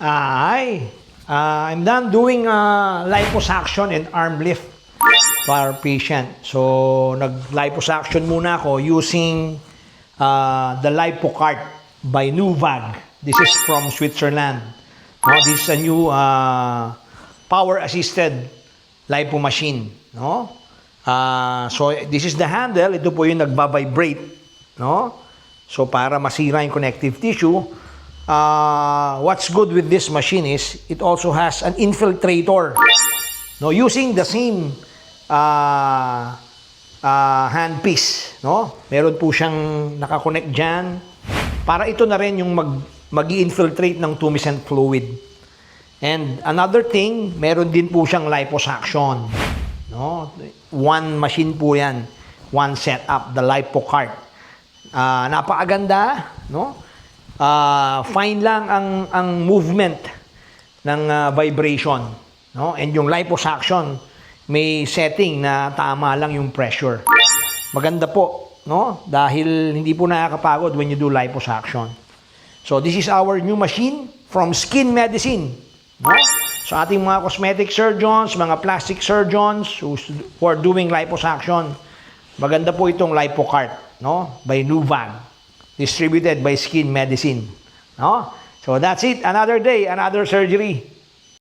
I'm done doing liposuction and arm lift to our patient. So, nag-liposuction muna ako using the LipoCart by Nuvag. This is from Switzerland. This is a new power-assisted lipo machine. No? So, this is the handle. Ito po yung nagbabibrate. No? So, para masira yung connective tissue. What's good with this machine is it also has an infiltrator. No, using the same handpiece, no? Meron po siyang nakakonect diyan para ito na rin yung mag-infiltrate ng tumescent fluid. And another thing, meron din po siyang liposuction, no? One machine po 'yan, one setup, the LipoCart. Napakaganda, no? Fine lang ang movement ng vibration, no? And yung liposuction may setting na tama lang yung pressure. Maganda po, no? Dahil hindi po nakakapagod when you do liposuction. So this is our new machine from Skin Medicine, no? So ating mga cosmetic surgeons, mga plastic surgeons who are doing liposuction, maganda po itong LipoCart, no? By Nuvag. Distributed by Skin Medicine. No? So that's it. Another day, another surgery.